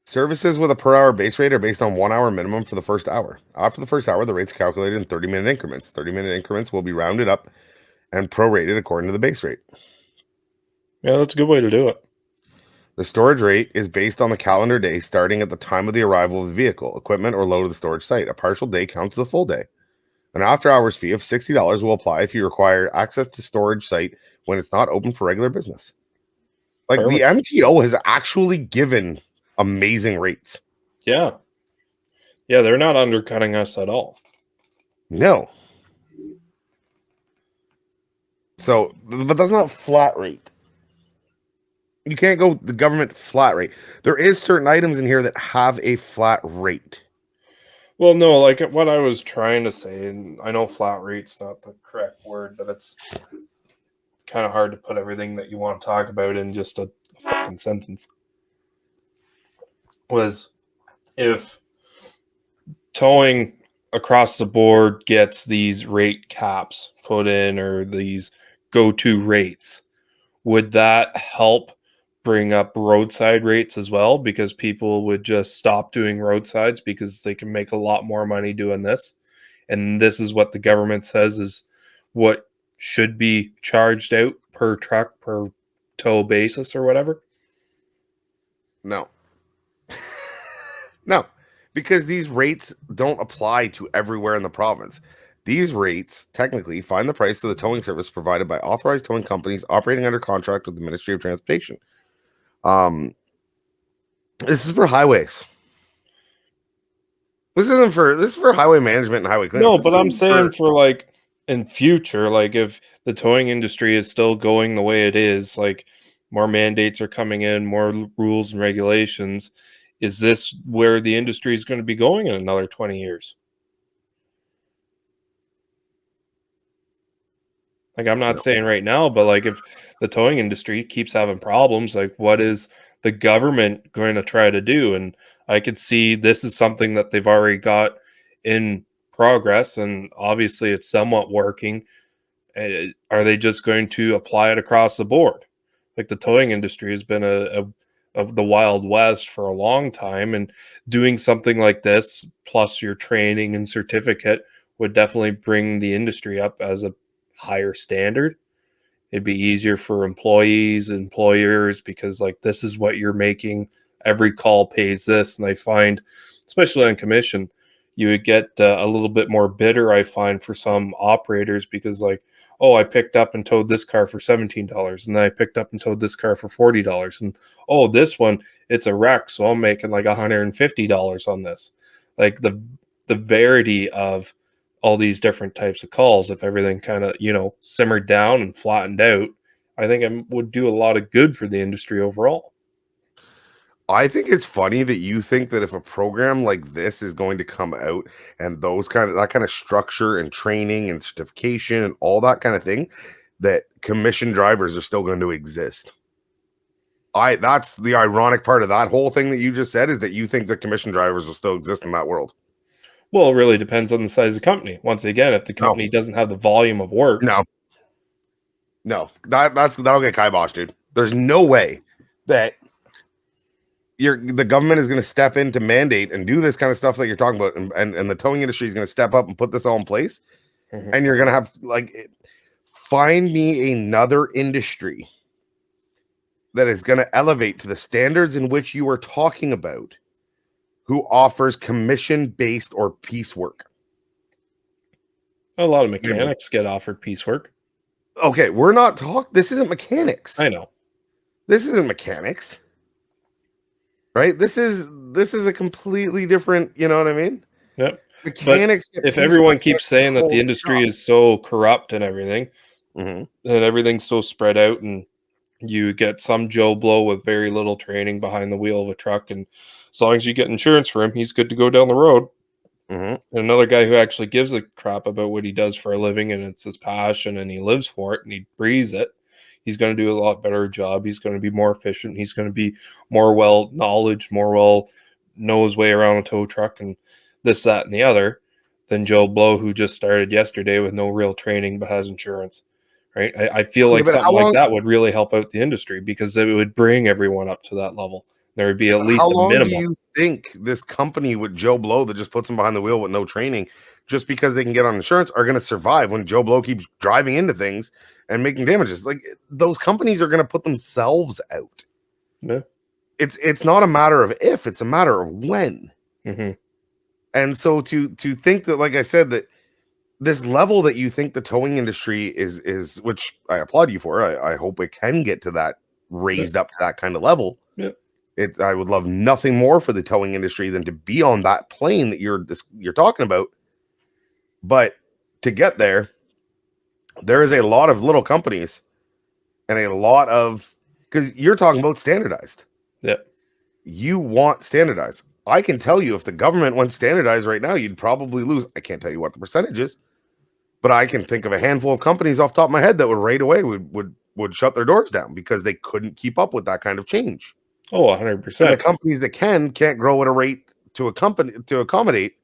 Services with a per hour base rate are based on 1 hour minimum for the first hour. After the first hour, the rates are calculated in 30-minute increments. 30-minute increments will be rounded up and prorated according to the base rate. Yeah, that's a good way to do it. The storage rate is based on the calendar day starting at the time of the arrival of the vehicle, equipment, or load of the storage site. A partial day counts as a full day. An after-hours fee of $60 will apply if you require access to storage site when it's not open for regular business. Like Perfect. the MTO has actually given amazing rates. Yeah. Yeah, they're not undercutting us at all. No. So, but that's not flat rate. You can't go the government flat rate. There is certain items in here that have a flat rate. Well, no, like what I was trying to say, and I know flat rate's not the correct word, but it's kind of hard to put everything that you want to talk about in just a fucking sentence. Was if towing across the board gets these rate caps put in or these go-to rates, would that help bring up roadside rates as well? Because people would just stop doing roadsides because they can make a lot more money doing this. And this is what the government says is what should be charged out per truck, per tow basis or whatever. No. No, because these rates don't apply to everywhere in the province. These rates technically find the price of the towing service provided by authorized towing companies operating under contract with the Ministry of Transportation. This is for highways. This is for highway management and highway cleanup. No, but I'm saying for like in future, like if the towing industry is still going the way it is, like more mandates are coming in, more rules and regulations, is this where the industry is going to be going in another 20 years? Like I'm not saying right now, but like if the towing industry keeps having problems, like what is the government going to try to do? And I could see this is something that they've already got in progress, and obviously it's somewhat working. Are they just going to apply it across the board? Like the towing industry has been a of the Wild West for a long time, and doing something like this plus your training and certificate would definitely bring the industry up as a higher standard. It'd be easier for employees, employers, because like this is what you're making. Every call pays this, and I find, especially on commission, you would get a little bit more bitter. I find for some operators because like, oh, I picked up and towed this car for $17, and then I picked up and towed this car for $40, and oh, this one it's a wreck, so I'm making like $150 on this. Like the verity of all these different types of calls, if everything kind of, simmered down and flattened out, I think it would do a lot of good for the industry overall. I think it's funny that you think that if a program like this is going to come out and that kind of structure and training and certification and all that kind of thing, that commission drivers are still going to exist. That's the ironic part of that whole thing that you just said, is that you think that commission drivers will still exist in that world. Well, it really depends on the size of the company. Once again, if the company doesn't have the volume of work. No, that'll get kiboshed, dude. There's no way that the government is going to step in to mandate and do this kind of stuff that you're talking about, and the towing industry is going to step up and put this all in place. Mm-hmm. And you're going to have find me another industry that is going to elevate to the standards in which you are talking about, who offers commission-based or piecework. A lot of mechanics get offered piecework. Okay, we're not talking. This isn't mechanics. I know. This isn't mechanics. Right? This is a completely different, you know what I mean? Yep. Mechanics. But if everyone keeps saying that the industry is so corrupt and everything, mm-hmm. and everything's so spread out, and you get some Joe Blow with very little training behind the wheel of a truck, and as long as you get insurance for him, he's good to go down the road. Mm-hmm. And another guy who actually gives a crap about what he does for a living, and it's his passion, and he lives for it, and he breathes it, he's going to do a lot better job. He's going to be more efficient. He's going to be more know his way around a tow truck and this, that, and the other than Joe Blow, who just started yesterday with no real training but has insurance. Right? I feel like something like that would really help out the industry, because it would bring everyone up to that level. There would be at How least a long do minimal. you think this company with Joe Blow that just puts him behind the wheel with no training, just because they can get on insurance, are going to survive when Joe Blow keeps driving into things and making damages? Like, those companies are going to put themselves out. Yeah. It's not a matter of if, it's a matter of when. Mm-hmm. And so to think that, like I said, that this level that you think the towing industry is which I applaud you for. I hope it can get to that, raised up to that kind of level. Yeah. I would love nothing more for the towing industry than to be on that plane that you're talking about. But to get there, there is a lot of little companies and a lot of, because you're talking about standardized. Yeah. You want standardized. I can tell you, if the government went standardized right now, you'd probably lose. I can't tell you what the percentage is, but I can think of a handful of companies off the top of my head that would right away would shut their doors down because they couldn't keep up with that kind of change. Oh, 100%. And the companies that can't grow at a rate to accommodate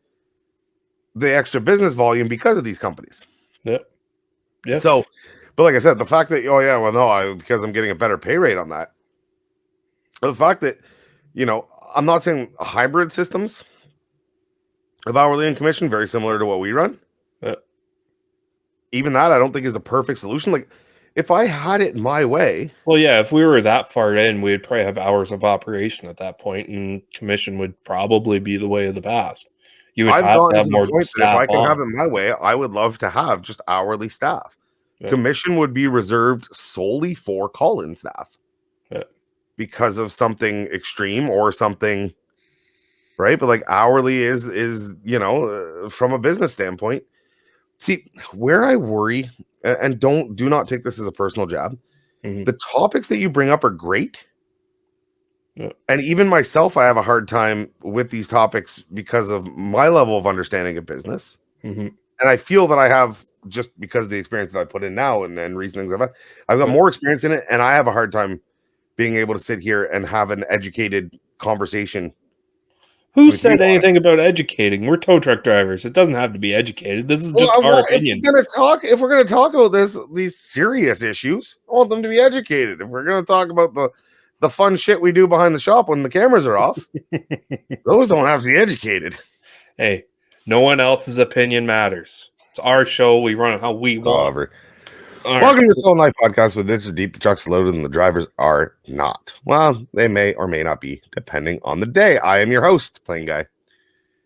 the extra business volume because of these companies. Yeah. Yeah. So, but like I said, the fact that, because I'm getting a better pay rate on that. Or the fact that, I'm not saying hybrid systems of hourly and commission, very similar to what we run. Yeah. Even that, I don't think is a perfect solution. Like, if I had it my way. Well, yeah, if we were that far in, we'd probably have hours of operation at that point, and commission would probably be the way of the past. You would I've have to gotten have to more the point that if staff I could on. have it my way, I would love to have just hourly staff. Yeah. Commission would be reserved solely for call-in staff. Yeah. Because of something extreme or something, right? But like, hourly is from a business standpoint. See, where I worry, and do not take this as a personal jab. Mm-hmm. The topics that you bring up are great. Yeah. And even myself, I have a hard time with these topics because of my level of understanding of business. Mm-hmm. And I feel that I have, just because of the experience that I put in now and recent things I've got more experience in it, and I have a hard time being able to sit here and have an educated conversation. Who said anything about educating? We're tow truck drivers. It doesn't have to be educated. This is just our opinion. If we're gonna talk about these serious issues, I want them to be educated. If we're gonna talk about the fun shit we do behind the shop when the cameras are off, those don't have to be educated. Hey, no one else's opinion matters. It's our show. We run it how we want. Welcome to the TowingLife podcast, with ditches deep, the trucks are loaded, and the drivers are not. Well, they may or may not be, depending on the day. I am your host, PlainGuy,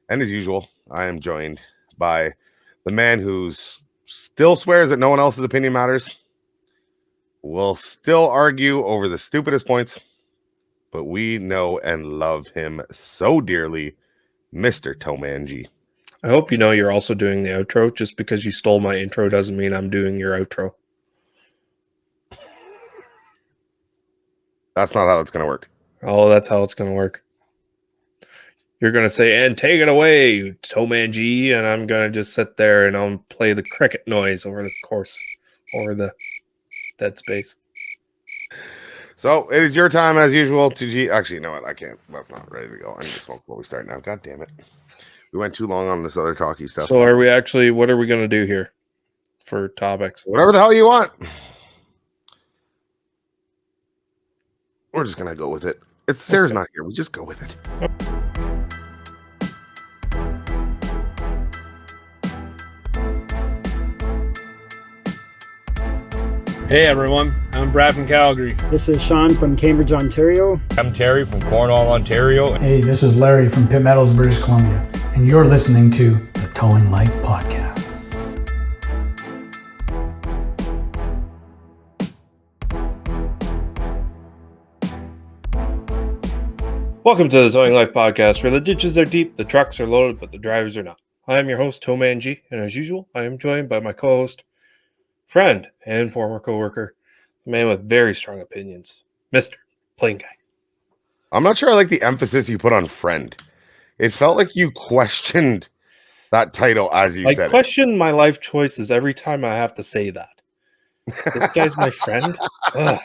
and as usual, I am joined by the man who still swears that no one else's opinion matters, will still argue over the stupidest points, but we know and love him so dearly, Mr. TowManG. I hope you know you're also doing the outro. Just because you stole my intro doesn't mean I'm doing your outro. That's not how it's going to work. Oh, that's how it's going to work. You're going to say, and take it away, TowManG, and I'm going to just sit there and I'll play the cricket noise over the course, over the dead space. So it is your time as usual to Actually, you know what? I can't. That's not ready to go. I need to smoke before we start now. God damn it. We went too long on this other talky stuff. So what are we going to do here for topics? Whatever the hell you want. We're just going to go with it. Sarah's not here. We just go with it. Hey everyone, I'm Brad from Calgary. This is Sean from Cambridge, Ontario. I'm Terry from Cornwall, Ontario. Hey, this is Larry from Pitt Meadows, British Columbia, and you're listening to the Towing Life Podcast. Welcome to the Towing Life Podcast, where the ditches are deep, the trucks are loaded, but the drivers are not. I am your host, TowManG, and as usual, I am joined by my co-host, friend, and former co-worker, a man with very strong opinions, Mr. PlainGuy. I'm not sure I like the emphasis you put on friend. It felt like you questioned that title as you said it. I question my life choices every time I have to say that. This guy's my friend? Ugh.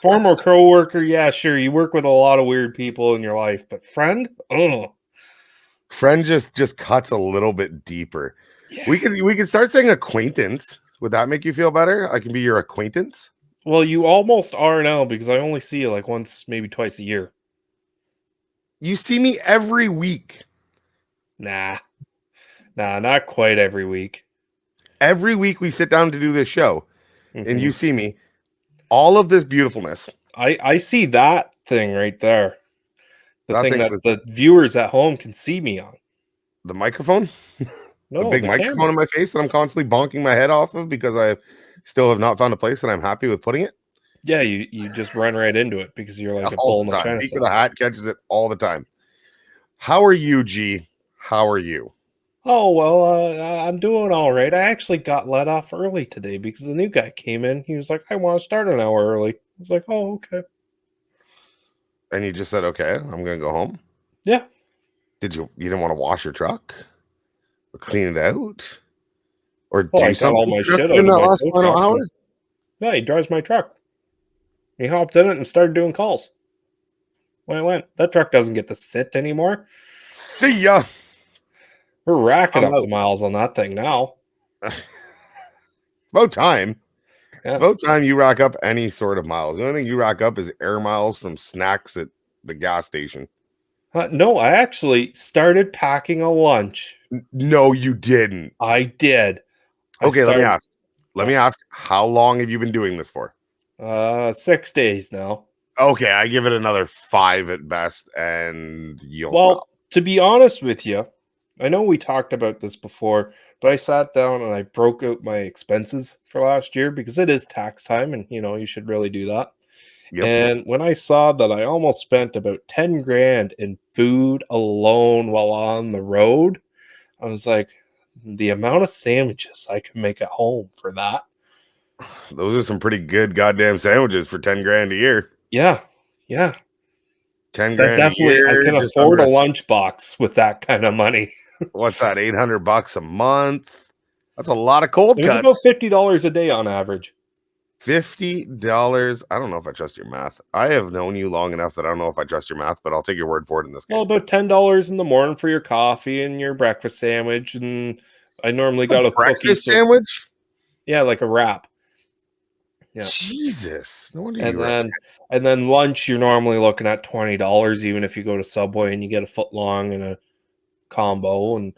Former co-worker, yeah, sure, you work with a lot of weird people in your life, but friend? Ugh. Friend just cuts a little bit deeper. Yeah. We could start saying acquaintance. Would that make you feel better? I can be your acquaintance? Well, you almost are now because I only see you like once, maybe twice a year. You see me every week. Nah, not quite every week. Every week we sit down to do this show, and you Mhm. see me. All of this beautifulness. I see that thing right there. The That thing thing that with the viewers at home can see me on. the microphone, the No, big the microphone camera. in my face that I'm constantly bonking my head off of because I still have not found a place that I'm happy with putting it. Yeah, you just run right into it because you're like a All bull in the the time. china Peak shop. of the hat catches it all the time. How are you, G? How are you? Oh, well, I'm doing all right. I actually got let off early today because the new guy came in. He was like, I want to start an hour early. I was like, oh, okay. And you just said, okay, I'm gonna go home. Yeah. You didn't want to wash your truck or clean it out or Well, do I got all something my shit productive out in of that my last tow final truck. hour? Yeah, he drives my truck. He hopped in it and started doing calls. When I went, that truck doesn't get to sit anymore. See ya. We're racking I'm up out. the miles on that thing now. It's about time. It's Yeah. about time you rack up any sort of miles. The only thing you rack up is air miles from snacks at the gas station. No, I actually started packing a lunch. No, you didn't. I did. Okay, let me ask. Let Yeah. me ask, how long have you been doing this for? 6 days now. Okay, I give it another 5 at best, and you'll Well, stop. to be honest with you, I know we talked about this before, but I sat down and I broke out my expenses for last year because it is tax time and you should really do that. Yep. And when I saw that I almost spent about 10 grand in food alone while on the road, I was like, the amount of sandwiches I can make at home for that. Those are some pretty good goddamn sandwiches for 10 grand a year. Yeah. Yeah. 10 That grand a definitely, I year, can just afford a under, lunchbox with that kind of money. what's that, $800 a month? That's a lot of cold It was about cuts. $50 a day on average. $50. I don't know if I trust your math. I have known you long enough that I don't know if I trust your math, but I'll take your word for it in this Well, case. about $10 in the morning for your coffee and your breakfast sandwich, and I normally got a cookie. Breakfast sandwich? Yeah, like a wrap. Yeah, Jesus. No wonder and you were. then lunch you're normally looking at $20, even if you go to Subway and you get a foot long and a combo, and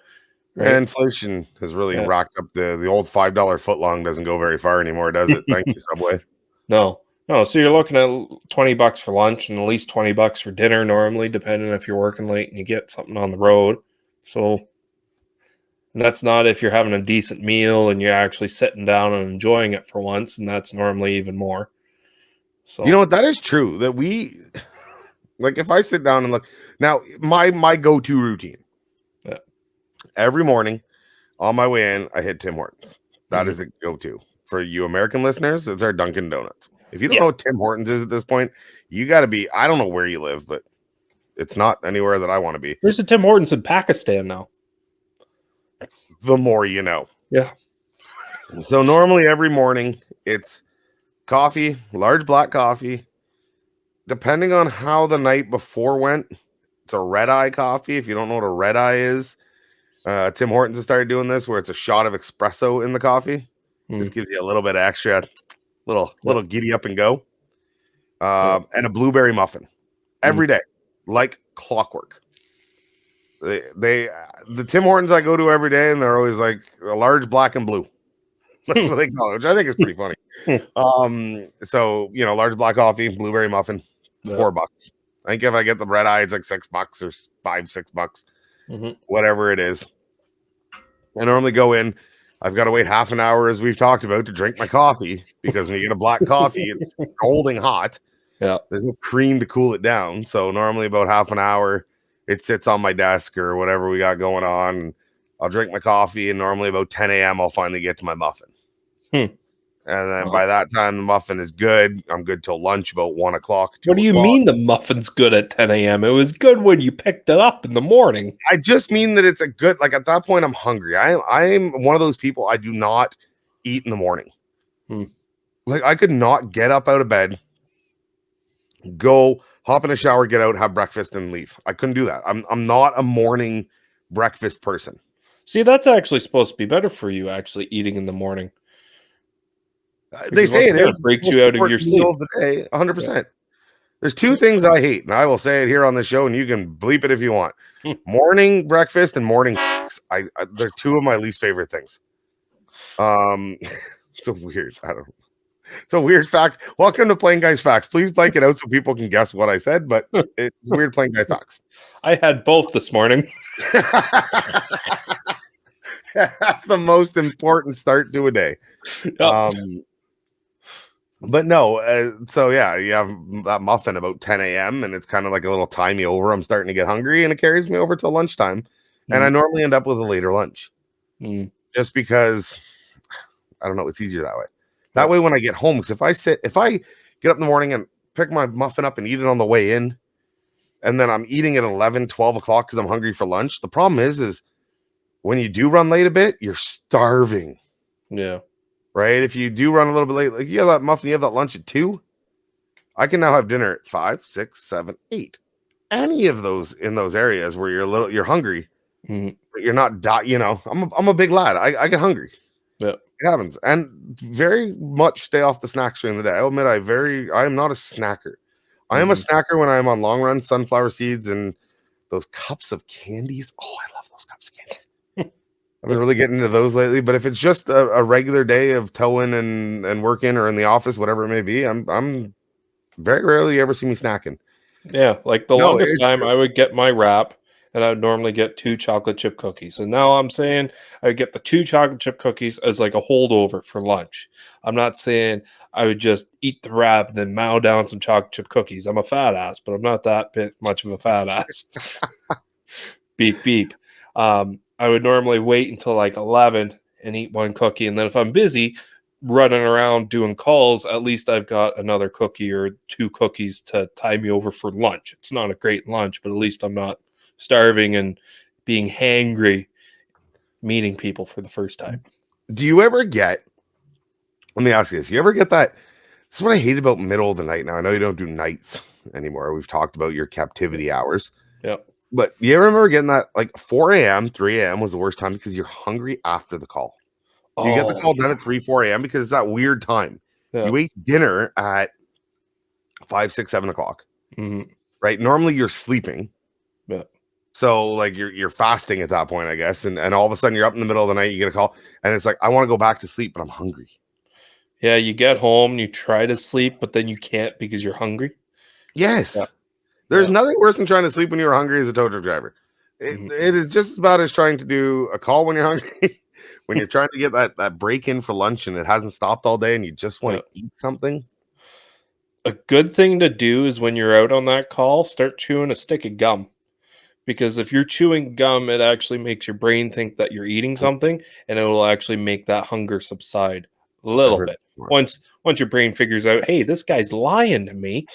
right. Inflation has really Yeah. rocked up the old $5 footlong doesn't go very far anymore, does it? Thank you, Subway. No. So you're looking at $20 for lunch and at least $20 for dinner normally, depending if you're working late and you get something on the road. So. And that's not if you're having a decent meal and you're actually sitting down and enjoying it for once, and that's normally even more. So You know what? That is true. That we like if I sit down and look now, my go-to routine. Yeah. Every morning on my way in, I hit Tim Hortons. That Mhm. is a go-to. For you American listeners, it's our Dunkin' Donuts. If you don't Yeah. know what Tim Hortons is at this point, you got to be. I don't know where you live, but it's not anywhere that I want to be. There's a Tim Hortons in Pakistan now. The more you know. Yeah. So normally every morning it's coffee, large black coffee. Depending on how the night before went, it's a red eye coffee. If you don't know what a red eye is, Tim Hortons has started doing this where it's a shot of espresso in the coffee. This gives you a little bit of extra, little giddy up and go. And a blueberry muffin every day, like clockwork. The Tim Hortons I go to every day, and they're always like a large black and blue. That's what they call it, which I think is pretty funny. So large black coffee, blueberry muffin, $4. I think if I get the red eye, it's like $6 or $5-6, whatever it is. I normally go in. I've got to wait half an hour, as we've talked about, to drink my coffee because when you get a black coffee, it's scalding hot. Yeah. There's no cream to cool it down. So normally about half an hour, it sits on my desk or whatever we got going on. I'll drink my coffee, and normally about 10 a.m. I'll finally get to my muffin. And then by that time, the muffin is good. I'm good till lunch, about 1 o'clock. What do you mean the muffin's good at 10 a.m.? It was good when you picked it up in the morning. I just mean that it's a good, like at that point, I'm hungry. I'm one of those people, I do not eat in the morning. Like I could not get up out of bed, go hop in a shower, get out, have breakfast, and leave. I couldn't do that. I'm not a morning breakfast person. See, that's actually supposed to be better for you, actually, eating in the morning. They say it is. Breaks you out of your sleep. 100%. There's two things I hate, and I will say it here on the show, and you can bleep it if you want. Morning breakfast and morning they're two of my least favorite things. It's a weird, it's a weird fact. Welcome to Plain Guy's Facts. Please blank it out so people can guess what I said, but it's weird Plain Guy Facts. I had both this morning. That's the most important start to a day. Yep. But no, so yeah, you have that muffin about 10 a.m. and it's kind of like a little time me over. I'm starting to get hungry and it carries me over till lunchtime. And I normally end up with a later lunch just because I don't know, it's easier that way. That way, when I get home, because if I get up in the morning and pick my muffin up and eat it on the way in, and then I'm eating at 11, 12 o'clock because I'm hungry for lunch, the problem is when you do run late a bit, you're starving. Yeah. Right? If you do run a little bit late, like you have that muffin, you have that lunch at 2, I can now have dinner at 5, 6, 7, 8. Any of those in those areas where you're hungry, but you're not, I'm a big lad. I get hungry. Yeah. It happens. And very much stay off the snacks during the day. I'll admit I am not a snacker. I am a snacker when I'm on long run, sunflower seeds and those cups of candies. Oh, I love those cups of candies. I've been really getting into those lately, but if it's just a regular day of towing and working or in the office, whatever it may be, I'm very rarely you ever see me snacking. Yeah, like the longest time I would get my wrap and I would normally get 2 chocolate chip cookies. And now I'm saying I would get the 2 chocolate chip cookies as like a holdover for lunch. I'm not saying I would just eat the wrap, then mow down some chocolate chip cookies. I'm a fat ass, but I'm not that bit much of a fat ass. Beep, beep. I would normally wait until like 11 and eat 1 cookie. And then if I'm busy running around doing calls, at least I've got another cookie or 2 cookies to tide me over for lunch. It's not a great lunch, but at least I'm not starving and being hangry meeting people for the first time. Do you ever get, let me ask you this, you ever get that? This is what I hate about middle of the night now. I know you don't do nights anymore. We've talked about your captivity hours. Yep. But you ever remember getting that like 4 a.m., 3 a.m. was the worst time because you're hungry after the call. You get the call done at 3, 4 a.m. because it's that weird time. Yeah. You eat dinner at 5, 6, 7 o'clock. Right? Normally you're sleeping. Yeah. So like you're fasting at that point, I guess. And all of a sudden you're up in the middle of the night, you get a call, and it's like, I want to go back to sleep, but I'm hungry. Yeah, you get home, you try to sleep, but then you can't because you're hungry. Yes. Yeah. There's nothing worse than trying to sleep when you're hungry as a tow truck driver. It is just as bad as trying to do a call when you're hungry. When you're trying to get that break in for lunch and it hasn't stopped all day and you just want to eat something. A good thing to do is when you're out on that call, start chewing a stick of gum. Because if you're chewing gum, it actually makes your brain think that you're eating something, and it will actually make that hunger subside a little bit. Once your brain figures out, hey, this guy's lying to me,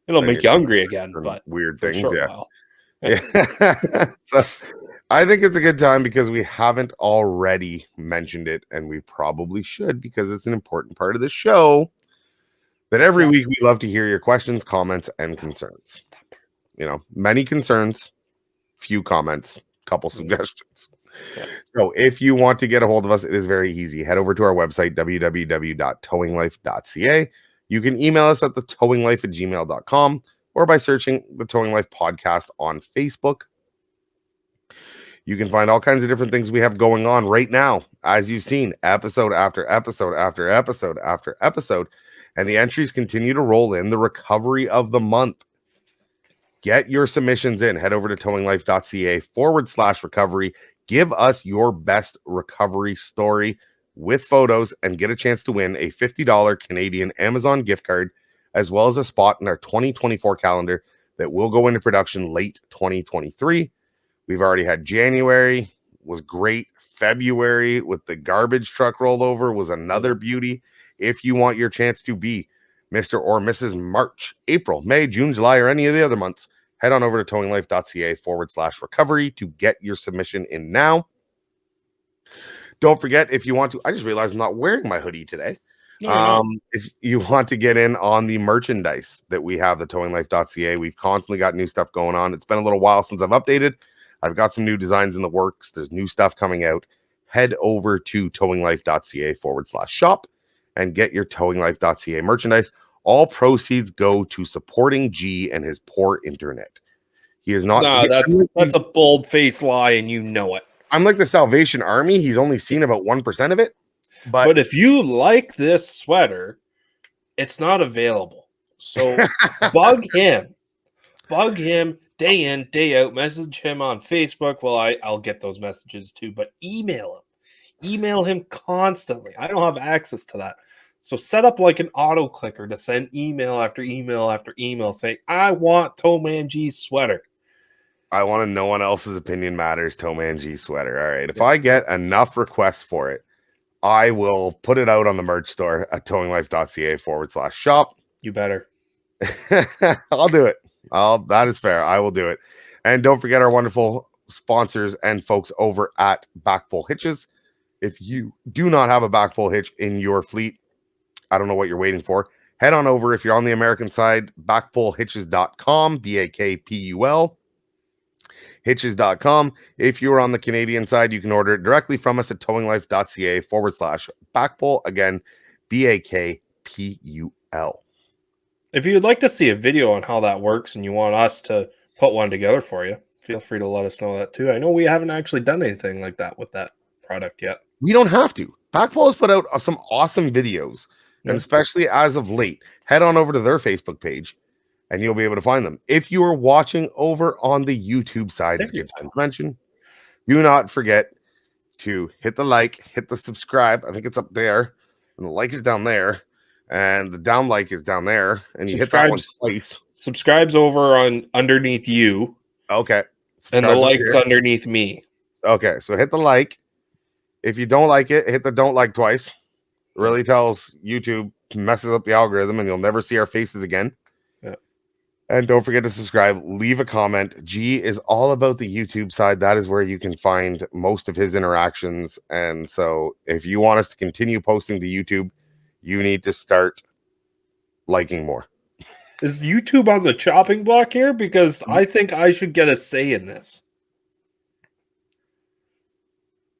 it'll make you hungry again. But weird things, yeah. So I think it's a good time because we haven't already mentioned it, and we probably should because it's an important part of the show. That every week we love to hear your questions, comments, and concerns. Many concerns, few comments, couple suggestions. Yeah. So if you want to get a hold of us, it is very easy. Head over to our website, www.towinglife.ca. You can email us at thetowinglife@gmail.com or by searching the Towing Life Podcast on Facebook. You can find all kinds of different things we have going on right now. As you've seen, episode after episode after episode after episode. And the entries continue to roll in. The recovery of the month. Get your submissions in. Head over to towinglife.ca/recovery. Give us your best recovery story with photos and get a chance to win a $50 Canadian Amazon gift card, as well as a spot in our 2024 calendar that will go into production late 2023. We've already had January, was great. February with the garbage truck rollover was another beauty. If you want your chance to be Mr. or Mrs. March, April, May, June, July, or any of the other months, head on over to towinglife.ca/recovery to get your submission in now. Don't forget, if you want to, I just realized I'm not wearing my hoodie today. If you want to get in on the merchandise that we have, the towinglife.ca, we've constantly got new stuff going on. It's been a little while since I've updated. I've got some new designs in the works. There's new stuff coming out. Head over to towinglife.ca/shop and get your towinglife.ca merchandise. All proceeds go to supporting G and his poor internet. He is not. No, that's a bold-faced lie, and you know it. I'm like the Salvation Army. He's only seen about 1% of it. But if you like this sweater, it's not available. So bug him. Bug him day in, day out. Message him on Facebook. Well, I'll get those messages too, but email him. Email him constantly. I don't have access to that. So set up like an auto clicker to send email after email after email saying, I want TowManG's sweater. I want to no one else's opinion matters. TowManG sweater. All right. If I get enough requests for it, I will put it out on the merch store at towinglife.ca/shop. You better. I'll do it. That is fair. I will do it. And don't forget our wonderful sponsors and folks over at BakPul Hitches. If you do not have a BakPul hitch in your fleet, I don't know what you're waiting for. Head on over if you're on the American side, BakPulHitches.com, BakPul. Hitches.com. If you're on the Canadian side, you can order it directly from us at towinglife.ca/BakPul. Again, BakPul. If you'd like to see a video on how that works and you want us to put one together for you, feel free to let us know that too. I know we haven't actually done anything like that with that product yet. We don't have to. BakPul has put out some awesome videos, and especially as of late, head on over to their Facebook page and you'll be able to find them. If you are watching over on the YouTube side, it's a good time to mention, do not forget to hit the like, hit the subscribe. I think it's up there, and the like is down there, and the down like is down there, and you hit that one twice. Subscribe's over on underneath you. Okay. And the like's underneath me. Okay, so hit the like. If you don't like it, hit the don't like twice. It really tells YouTube, messes up the algorithm, and you'll never see our faces again. And don't forget to subscribe, leave a comment. G is all about the YouTube side. That is where you can find most of his interactions. And so if you want us to continue posting to YouTube, you need to start liking more. Is YouTube on the chopping block here? Because I think I should get a say in this.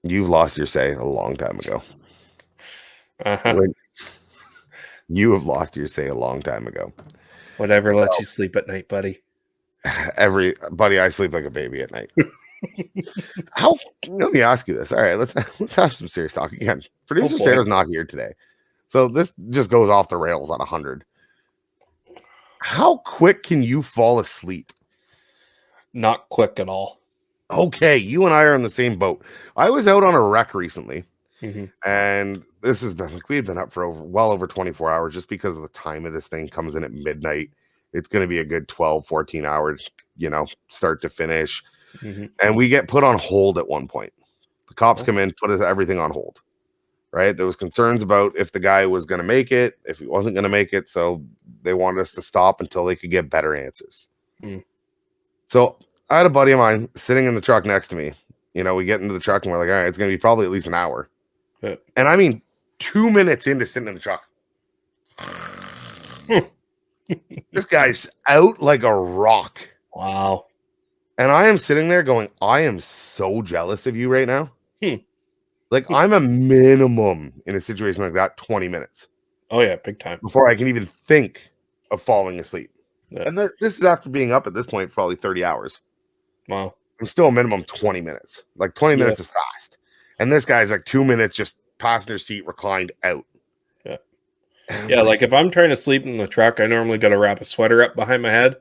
You've lost your say a long time ago. Uh-huh. You have lost your say a long time ago. Whatever lets you sleep at night, buddy. Buddy, I sleep like a baby at night. Let me ask you this. All right, let's have some serious talk again. Producer Sarah's not here today, so this just goes off the rails at 100. How quick can you fall asleep? Not quick at all. Okay, you and I are in the same boat. I was out on a wreck recently, and this has been like we had been up for well over 24 hours just because of the time of this thing comes in at midnight. It's going to be a good 12, 14 hours, start to finish. And we get put on hold at one point. The cops come in, put everything on hold, right? There was concerns about if the guy was going to make it, if he wasn't going to make it. So they wanted us to stop until they could get better answers. So I had a buddy of mine sitting in the truck next to me. We get into the truck and we're like, all right, it's going to be probably at least an hour. And I mean, 2 minutes into sitting in the truck, this guy's out like a rock. Wow. And I am sitting there going, I am so jealous of you right now. Like, I'm a minimum in a situation like that, 20 minutes. Oh, yeah, big time. Before I can even think of falling asleep. And this is after being up at this point for probably 30 hours. Wow. I'm still a minimum 20 minutes. Like, 20 minutes is fast. And this guy's like 2 minutes just passenger seat reclined out. Yeah, like if I'm trying to sleep in the truck, I normally got to wrap a sweater up behind my head,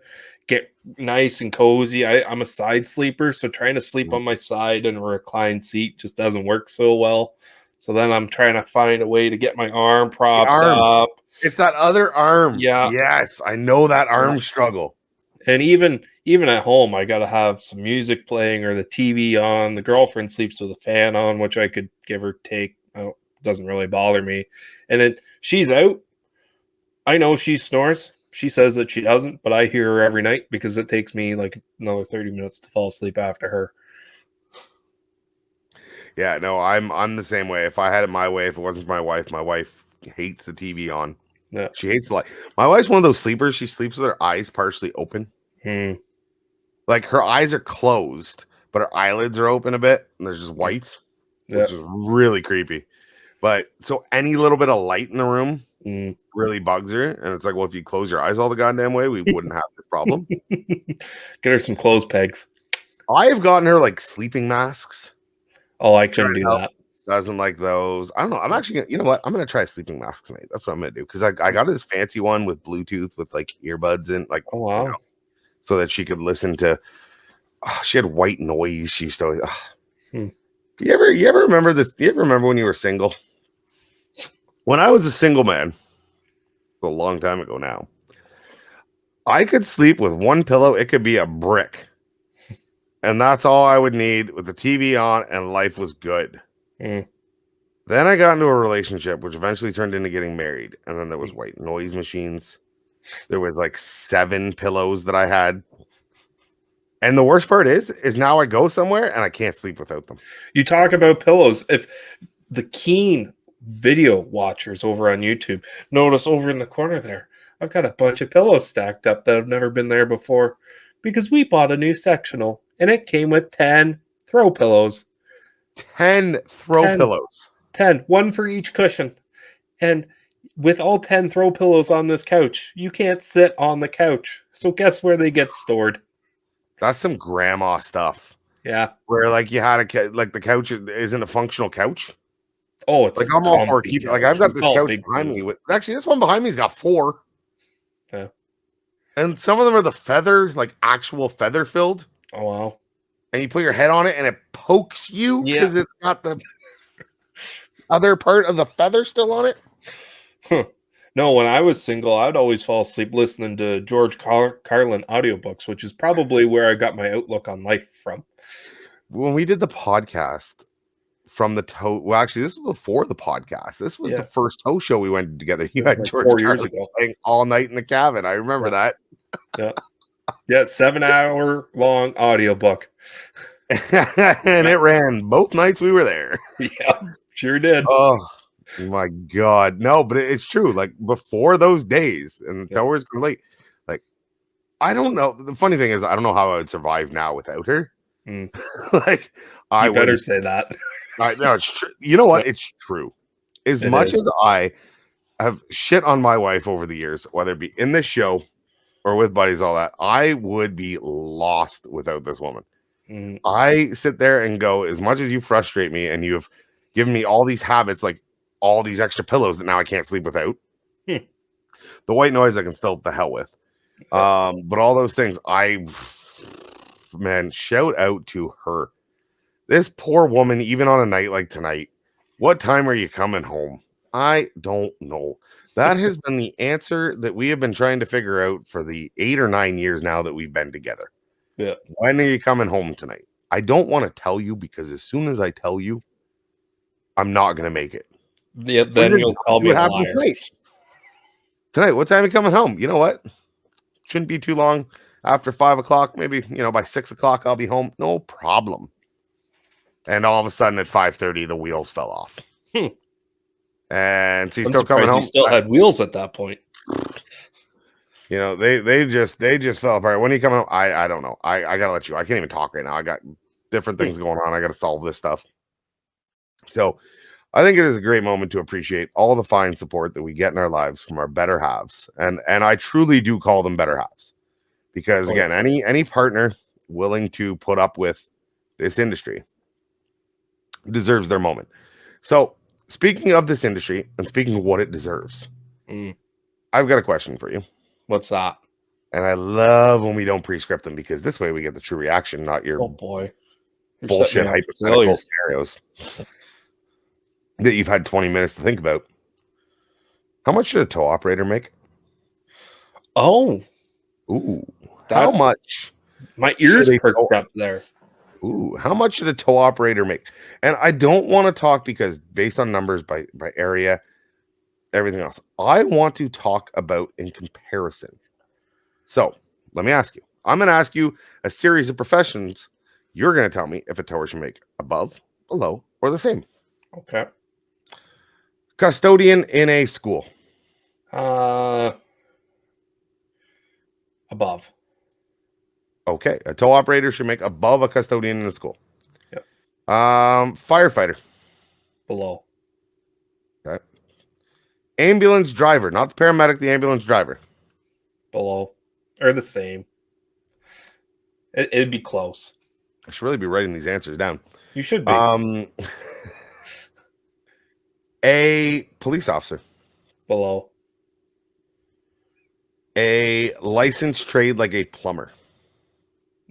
get nice and cozy. I'm a side sleeper, so trying to sleep on my side in a reclined seat just doesn't work so well. So then I'm trying to find a way to get my arm propped up. It's that other arm. Yeah. Yes, I know that arm struggle. And even at home, I got to have some music playing or the TV on. The girlfriend sleeps with a fan on, which I could give or take. Doesn't really bother me. And she's out. I know she snores. She says that she doesn't, but I hear her every night because it takes me like another 30 minutes to fall asleep after her. Yeah, no, I'm the same way. If I had it my way, if it wasn't for my wife hates the TV on. Yeah. She hates the light. My wife's one of those sleepers. She sleeps with her eyes partially open. Like her eyes are closed, but her eyelids are open a bit, and there's just whites, which is really creepy. But so any little bit of light in the room really bugs her. And it's like, well, if you close your eyes all the goddamn way, we wouldn't have this problem. Get her some clothes pegs. I have gotten her like sleeping masks. Oh, I couldn't do that. Doesn't like those. I don't know. I'm actually gonna, you know what? I'm gonna try a sleeping mask tonight. That's what I'm gonna do. Because I got this fancy one with Bluetooth with like earbuds in, like, Oh wow. you know, so that she could listen to. She had white noise. She used to always. You ever remember this? Do you ever remember when you were single? When I was a single man, it's a long time ago now. I could sleep with one pillow. It could be a brick, and that's all I would need with the TV on, and life was good. Then I got into a relationship, which eventually turned into getting married, and then there was white noise machines. There was like 7 pillows that I had. And the worst part is now I go somewhere and I can't sleep without them. You talk about pillows. If the keen video watchers over on YouTube notice over in the corner there, I've got a bunch of pillows stacked up that have never been there before because we bought a new sectional and it came with 10 throw pillows. 10 throw pillows. 10, one for each cushion. And with all 10 throw pillows on this couch, you can't sit on the couch. So guess where they get stored? That's some grandma stuff. Yeah. Where like you had like the couch isn't a functional couch. Oh, it's like I'm all for keeping. Like I've got this couch behind me with. Actually, this one behind me's got 4. Yeah. And some of them are the feather, like actual feather filled. Oh wow. And you put your head on it and it pokes you because it's got the other part of the feather still on it. Huh. No, when I was single, I'd always fall asleep listening to George Carlin audiobooks, which is probably where I got my outlook on life from. When we did the podcast from the Tow, well, actually, this was before the podcast. This was the first Tow show we went together. You had like George 4 years Carlin ago playing all night in the cabin. I remember that. Yeah. Yeah, 7-hour long audiobook. And it ran both nights we were there. Yeah, sure did. Oh my God. No, but it's true. Like before those days and the towers late, like I don't know. The funny thing is I don't know how I would survive now without her. Like I better say that. No, it's true. You know what? It's true. As much as I have shit on my wife over the years, whether it be in this show or with buddies, all that, I would be lost without this woman. I sit there and go, as much as you frustrate me and you've given me all these habits, like all these extra pillows that now I can't sleep without. The white noise I can still the hell with. But all those things, man, shout out to her. This poor woman, even on a night like tonight, what time are you coming home? I don't know. That has been the answer that we have been trying to figure out for the 8 or 9 years now that we've been together. Yeah. When are you coming home tonight? I don't want to tell you because as soon as I tell you, I'm not going to make it. Yeah, then you'll call me a liar. Tonight, what time are you coming home? You know what? Shouldn't be too long. After 5 o'clock, maybe, by 6 o'clock, I'll be home. No problem. And all of a sudden at 5:30, the wheels fell off. And she's still coming home. You still had wheels at that point. They just fell apart. When are you coming home? I don't know. I gotta let you. I can't even talk right now. I got different things going on. I gotta solve this stuff. So I think it is a great moment to appreciate all the fine support that we get in our lives from our better halves. And I truly do call them better halves. Because again, any partner willing to put up with this industry deserves their moment. So speaking of this industry and speaking of what it deserves, I've got a question for you. What's that? And I love when we don't pre-script them because this way we get the true reaction, not your bullshit hypothetical scenarios that you've had 20 minutes to think about. How much should a tow operator make? Oh. Ooh. How much? My ears perked up there. Ooh. How much should a tow operator make? And I don't want to talk because based on numbers by area, everything else, I want to talk about in comparison. So let me ask you. I'm going to ask you a series of professions. You're going to tell me if a tower should make above, below, or the same. Okay. Custodian in a school. Above. Okay. A tow operator should make above a custodian in a school. Yep. Firefighter. Below. Okay. Ambulance driver, not the paramedic, the ambulance driver. Below. Or the same. It'd be close. I should really be writing these answers down. You should be. A police officer. Below. A licensed trade like a plumber.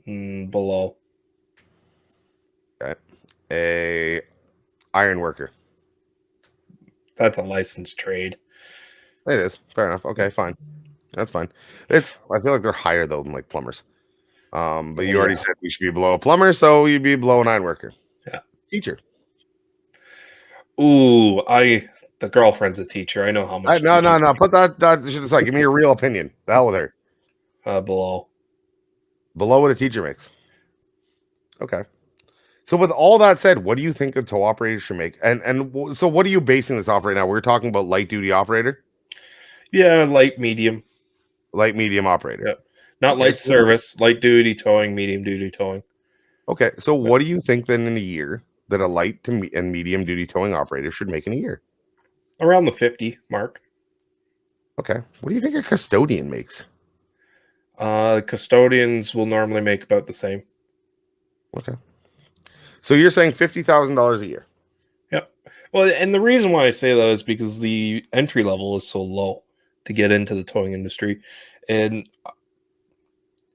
Below. Okay. A iron worker. That's a licensed trade. It is. Fair enough. Okay, fine. That's fine. I feel like they're higher though than like plumbers. But you already said we should be below a plumber, so you'd be below an iron worker. Yeah. Teacher. Ooh, the girlfriend's a teacher. I know how much. No. Put that shit aside. Give me your real opinion. The hell with her. Below. Below what a teacher makes. Okay. So with all that said, what do you think a tow operator should make? And so what are you basing this off right now? We're talking about light duty operator? Yeah, light medium. Light medium operator. Yep. Not light service, light duty towing, medium duty towing. Okay. So what do you think then in a year that a light and medium duty towing operator should make in a year? Around the 50 mark. Okay. What do you think a custodian makes? Custodians will normally make about the same. Okay. So you're saying $50,000 a year? Yep. Well, and the reason why I say that is because the entry level is so low to get into the towing industry. And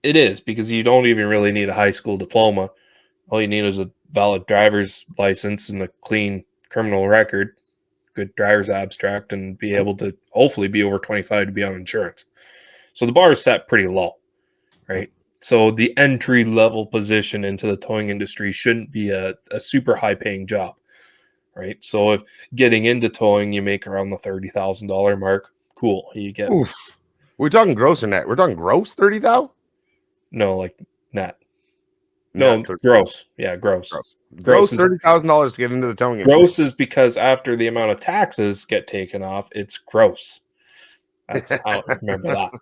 it is because you don't even really need a high school diploma. All you need is a valid driver's license and a clean criminal record, good driver's abstract, and be able to hopefully be over 25 to be on insurance. So the bar is set pretty low, right? So the entry level position into the towing industry shouldn't be a super high paying job, right? So if getting into towing, you make around the $30,000 mark, cool. You get. Oof. We're talking gross or net? We're talking gross 30,000? No, like net. No, gross. Yeah, gross. Gross $30,000 to get into the towing industry. Gross is because after the amount of taxes get taken off, it's gross. That's how I remember that.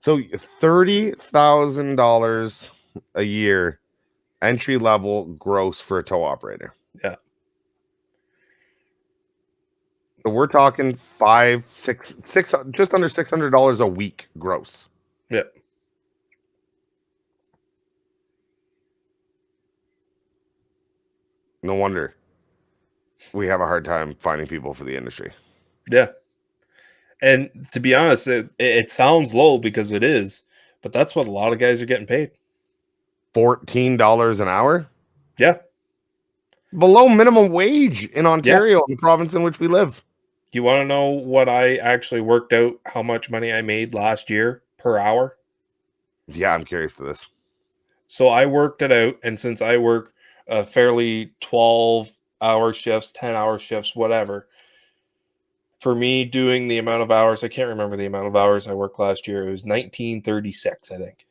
So $30,000 a year, entry level gross for a tow operator. Yeah. So we're talking six, just under $600 a week gross. Yeah. No wonder we have a hard time finding people for the industry. Yeah. And to be honest, it sounds low because it is, but that's what a lot of guys are getting paid. $14 an hour? Yeah. Below minimum wage in Ontario, in the province in which we live. You want to know what I actually worked out, how much money I made last year per hour? Yeah, I'm curious to this. So I worked it out, and since I work fairly 12-hour shifts, 10-hour shifts, whatever, for me doing the amount of hours, I can't remember the amount of hours I worked last year. It was 1936, I think.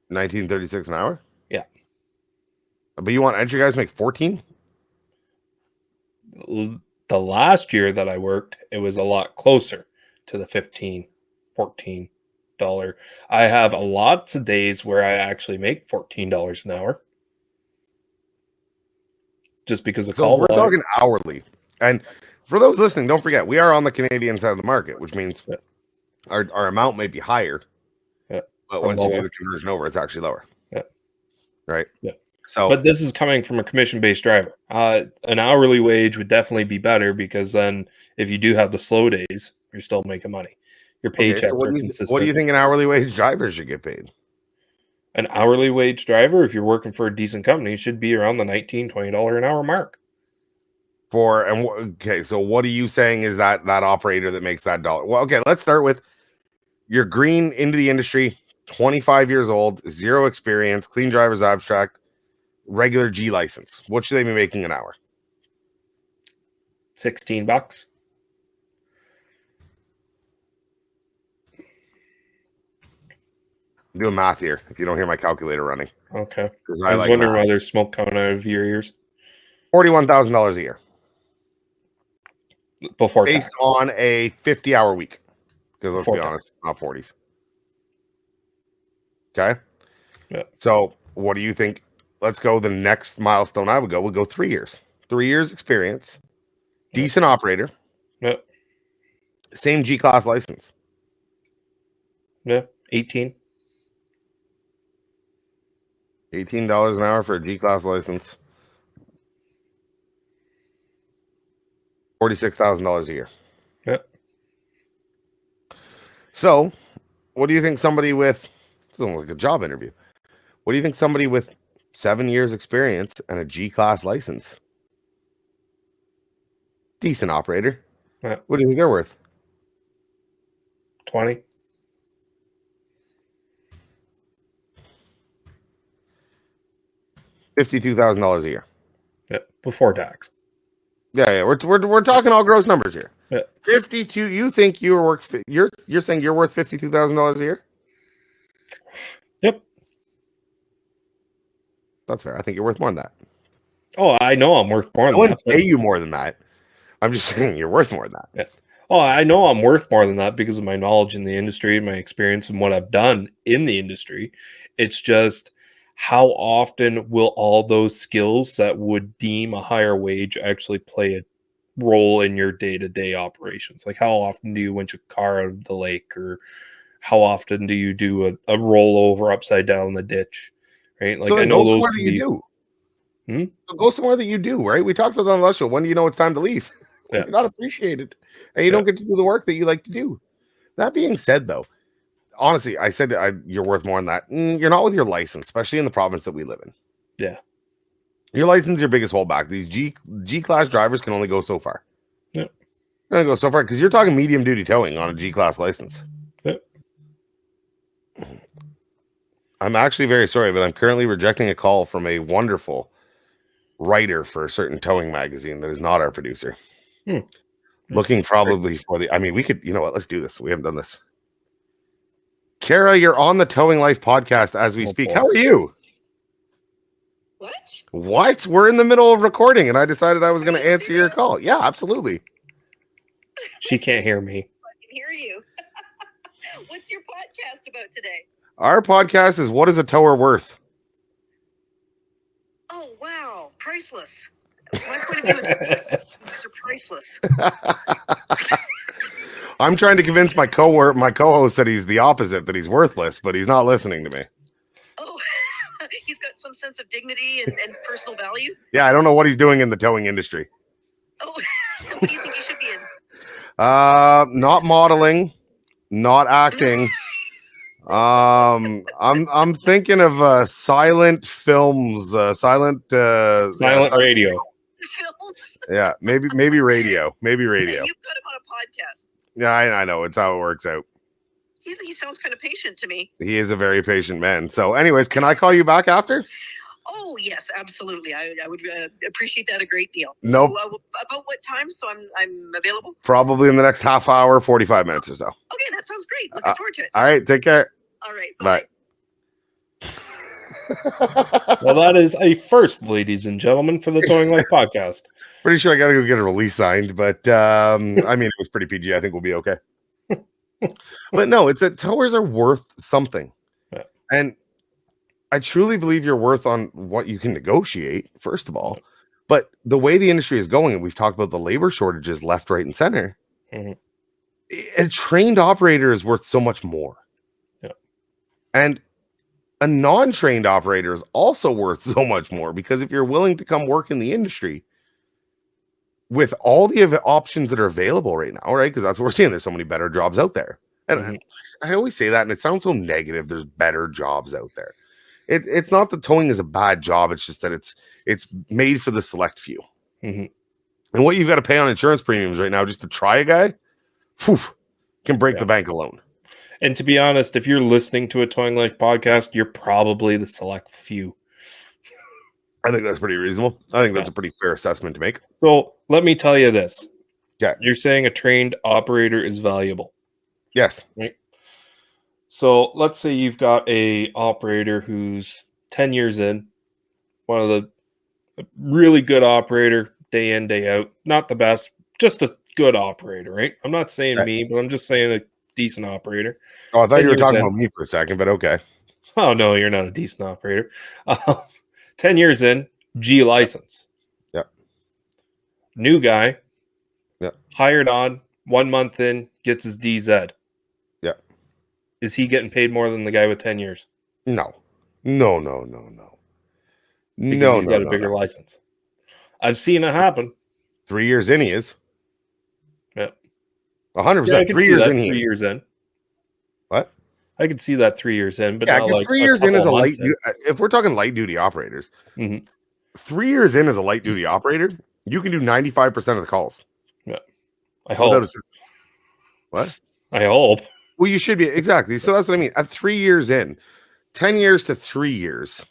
1936 an hour? Yeah. But you want entry guys to make 14? The last year that I worked, it was a lot closer to the $15, $14. I have lots of days where I actually make $14 an hour. Just because of call. We're talking hourly. And for those listening, don't forget, we are on the Canadian side of the market, which means our amount may be higher. Yeah. But once you do the conversion over, it's actually lower. Yeah. Right? Yeah. So, but this is coming from a commission-based driver. An hourly wage would definitely be better because then if you do have the slow days, you're still making money. Your paychecks are consistent. What do you think an hourly wage driver should get paid? An hourly wage driver, if you're working for a decent company, should be around the $19, $20 an hour mark. So what are you saying is that operator that makes that dollar? Well, okay, let's start with you're green into the industry, 25 years old, zero experience, clean driver's abstract, regular G license. What should they be making an hour? $16. I'm doing math here if you don't hear my calculator running. Okay. I was wondering why there's smoke coming out of your ears. $41,000 a year. Before based tax. On a 50-hour week. Because let's be honest, it's not 40s. Okay? Yeah. So what do you think? Let's go the next milestone I would go. We'll go 3 years. 3 years experience. Decent operator. Same G-Class license. Yeah, 18. $18 an hour for a G-Class license. $46,000 a year. Yep. So, what do you think somebody with, this is almost like a job interview. What do you think somebody with 7 years experience and a G-Class license? Decent operator. Yeah. What do you think they're worth? 20. $52,000 a year. Yep, before tax. Yeah. We're talking all gross numbers here. Yeah. 52. You think you're saying you're worth $52,000 a year? Yep. That's fair. I think you're worth more than that. Oh, I know I'm worth more I than wouldn't that. pay you more than that. I'm just saying you're worth more than that. Yeah. Oh, I know I'm worth more than that because of my knowledge in the industry, my experience, and what I've done in the industry. It's just how often will all those skills that would deem a higher wage actually play a role in your day-to-day operations? Like, how often do you winch a car out of the lake, or how often do you do a rollover upside down in the ditch? Right? Like, So I know go those somewhere can that you be. do. Hmm? So go somewhere that you do, right? We talked about that on the last show. When do you know it's time to leave? When Yeah. you're not appreciated, and you don't get to do the work that you like to do. That being said, though, honestly, I said you're worth more than that. You're not with your license, especially in the province that we live in. Yeah. Your license is your biggest holdback. These G-Class drivers can only go so far. Yep. They're gonna go so far because you're talking medium duty towing on a G-Class license. Yep. I'm actually very sorry, but I'm currently rejecting a call from a wonderful writer for a certain towing magazine that is not our producer. Looking probably for the, I mean, we could, you know what, let's do this. We haven't done this. Kara, you're on the Towing Life podcast as we speak. boy. How are you? What? We're in the middle of recording, and I decided I was going to answer your call. Yeah, absolutely. She can't hear me. I can hear you. What's your podcast about today? Our podcast is What is a Tower Worth? Oh, wow. Priceless. My point of view is priceless. I'm trying to convince my co-host that he's the opposite, that he's worthless, but he's not listening to me. Oh, he's got some sense of dignity and personal value. Yeah, I don't know what he's doing in the towing industry. Oh, what do you think he should be in? Not modeling, not acting. I'm thinking of silent films, silent radio. Films? Yeah, maybe radio. Maybe radio. You've got him on a podcast. Yeah, I know. It's how it works out. He sounds kind of patient to me. He is a very patient man. So, anyways, can I call you back after? Oh, yes, absolutely. I would appreciate that a great deal. Nope. So, about what time? So I'm available? Probably in the next half hour, 45 minutes or so. Okay, that sounds great. Looking forward to it. All right, take care. All right, Bye. Well, that is a first, ladies and gentlemen, for the Towing Life podcast. Pretty sure I got to go get a release signed, but I mean, it was pretty PG. I think we'll be okay. But no, it's that towers are worth something. Yeah. And I truly believe you're worth on what you can negotiate, first of all. But the way the industry is going, and we've talked about the labor shortages left, right, and center, a trained operator is worth so much more. Yeah. And a non-trained operator is also worth so much more, because if you're willing to come work in the industry with all the options that are available right now, right? Because that's what we're seeing. There's so many better jobs out there. And I always say that, and it sounds so negative. There's better jobs out there. It's not that towing is a bad job. It's just that it's made for the select few. Mm-hmm. And what you've got to pay on insurance premiums right now just to try a guy, can break the bank alone. And to be honest, if you're listening to a Towing Life podcast, you're probably the select few. I think that's pretty reasonable. I think that's a pretty fair assessment to make. So let me tell you this. Yeah. You're saying a trained operator is valuable. Yes. Right. So let's say you've got a operator who's 10 years in, one of the really good operator, day in, day out. Not the best, just a good operator, right? I'm not saying me, but I'm just saying a decent operator. Oh, I thought you were 10 years talking in. about me for a second, but okay. Oh, no, you're not a decent operator. 10 years in, G license. Yep. New guy. Yep. Hired on, 1 month in, gets his DZ. Yeah. Is he getting paid more than the guy with 10 years? No. Because he's got a bigger license. I've seen it happen. 3 years in, he is. Yep. 100%. Yeah, I can 3 see years that in, he 3 is. years in. What? I can see that 3 years in, but Yeah, not because like 3 a years in couple is a of light. months in. If we're talking light duty operators, Mhm. 3 years in as a light duty operator, you can do 95% of the calls Yeah. I without hope. assistance. What? I hope. Well, you should be exactly. So that's what I mean. At 3 years in, 10 years to 3 years,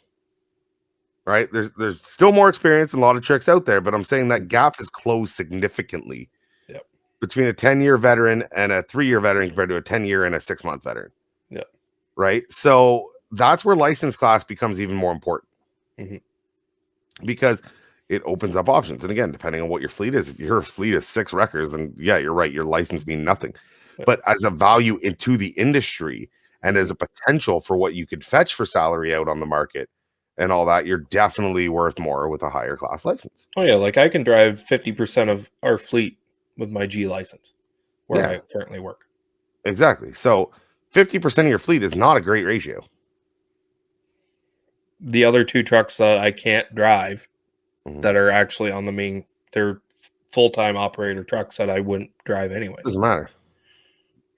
right? There's still more experience and a lot of tricks out there, but I'm saying that gap has closed significantly. Yep. Between a 10-year veteran and a 3-year veteran compared to a 10-year and a 6-month veteran. Yep. Right. So that's where license class becomes even more important. Mhm. Because it opens up options. And again, depending on what your fleet is, if your fleet is 6 wreckers, then yeah, you're right. Your license means nothing. Yep. But as a value into the industry and as a potential for what you could fetch for salary out on the market and all that, you're definitely worth more with a higher class license. Oh yeah, like I can drive 50% of our fleet with my G license where I currently work. Exactly. So 50% of your fleet is not a great ratio. The other 2 trucks that I can't drive Mhm. that are actually on the main, they're full-time operator trucks that I wouldn't drive anyways. Doesn't matter.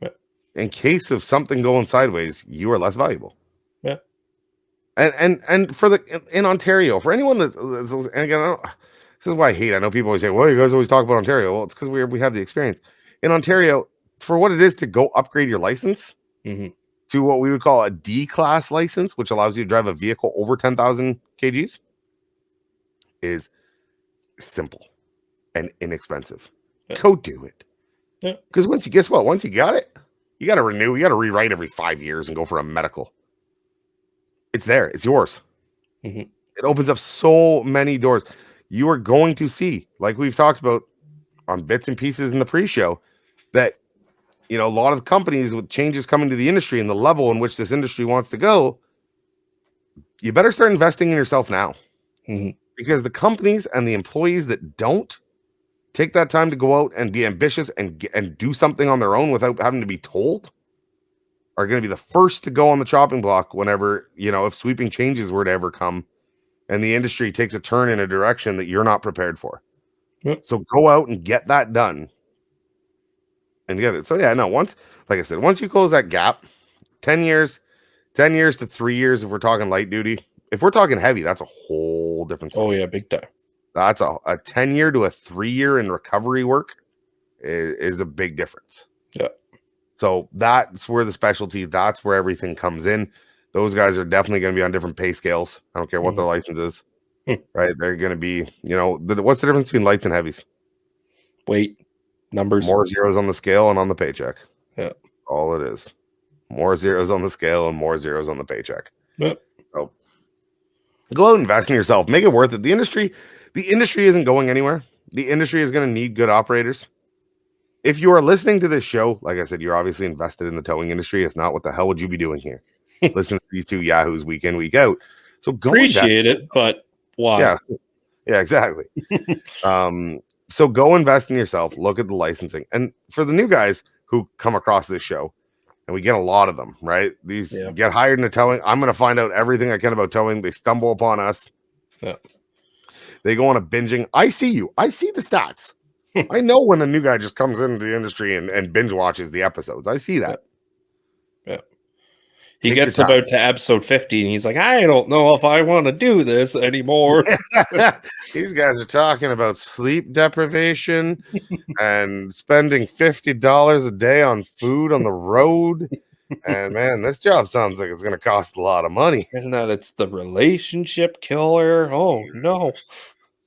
Yeah. In case of something going sideways, you are less valuable. Yeah. And for in Ontario, for anyone that's and again, this is why I hate. I know people always say, "Well, you guys always talk about Ontario." Well, it's because we have the experience in Ontario for what it is to go upgrade your license Mm-hmm. to what we would call a D class license, which allows you to drive a vehicle over 10,000 kgs, is simple and inexpensive. Yeah. Go do it. Yeah. Because once you got it, you got to renew, you got to rewrite every 5 years and go for a medical. It's there. It's yours. Mm-hmm. It opens up so many doors. You are going to see, like we've talked about on bits and pieces in the pre-show, that a lot of companies with changes coming to the industry and the level in which this industry wants to go, you better start investing in yourself now. Mm-hmm. Because the companies and the employees that don't take that time to go out and be ambitious and do something on their own without having to be told are going to be the first to go on the chopping block whenever, if sweeping changes were to ever come and the industry takes a turn in a direction that you're not prepared for. Yep. So go out and get that done and get it. So yeah, no, once you close that gap, 10 years to 3 years, if we're talking light duty, if we're talking heavy, that's a whole different story. Oh yeah, big time. That's a 10-year to a 3-year in recovery work is a big difference. Yeah. So that's where the specialty, that's where everything comes in. Those guys are definitely going to be on different pay scales. I don't care what their license is, right? They're going to be, what's the difference between lights and heavies? Weight, numbers. More zeros on the scale and on the paycheck. Yeah. All it is. More zeros on the scale and more zeros on the paycheck. Yep. So go out and invest in yourself. Make it worth it. The industry isn't going anywhere. The industry is going to need good operators. If you are listening to this show, like I said, you're obviously invested in the towing industry. If not, what the hell would you be doing here? Listen to these 2 yahoos week in, week out. So go appreciate it, but why? Yeah, exactly. So go invest in yourself. Look at the licensing. And for the new guys who come across this show, and we get a lot of them, right? These get hired into towing. I'm going to find out everything I can about towing. They stumble upon us. Yeah. They go on a binging. I see you. I see the stats. I know when a new guy just comes into the industry and binge watches the episodes. I see that. Yeah. He gets about to episode 50 and he's like, I don't know if I want to do this anymore. These guys are talking about sleep deprivation and spending $50 a day on food on the road. And man, this job sounds like it's going to cost a lot of money. And that it's the relationship killer. Oh no.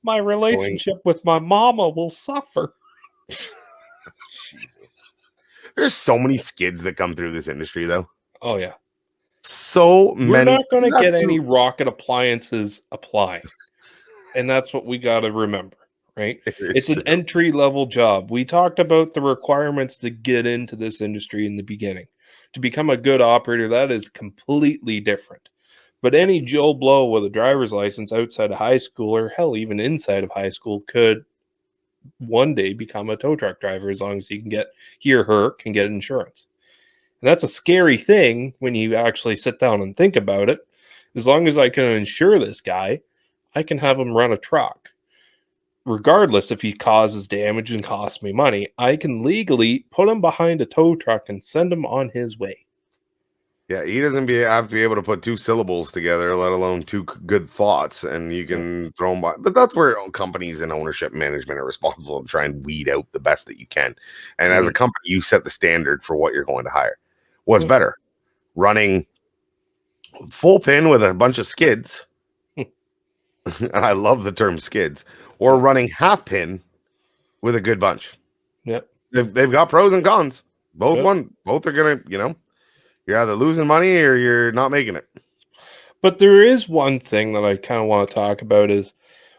My relationship with my mama will suffer. Jesus. There's so many skids that come through this industry, though. Oh, yeah. So many. We're not going to get any rocket appliances apply. And that's what we got to remember, right? It's an entry-level job. We talked about the requirements to get into this industry in the beginning. To become a good operator, that is completely different. But any Joe Blow with a driver's license outside of high school, or hell, even inside of high school, could one day become a tow truck driver as long as he or her can get insurance. And that's a scary thing when you actually sit down and think about it. As long as I can insure this guy, I can have him run a truck. Regardless if he causes damage and costs me money, I can legally put him behind a tow truck and send him on his way. Yeah, he doesn't have to be able to put two syllables together, let alone two good thoughts, and you can throw them by. But that's where companies and ownership management are responsible to try and weed out the best that you can. And as a company, you set the standard for what you're going to hire. What's better, running full pin with a bunch of skids, and I love the term skids, or running half pin with a good bunch? Yep. They've got pros and cons. Both Yep. both are gonna, you're either losing money or you're not making it. But there is one thing that I kind of want to talk about is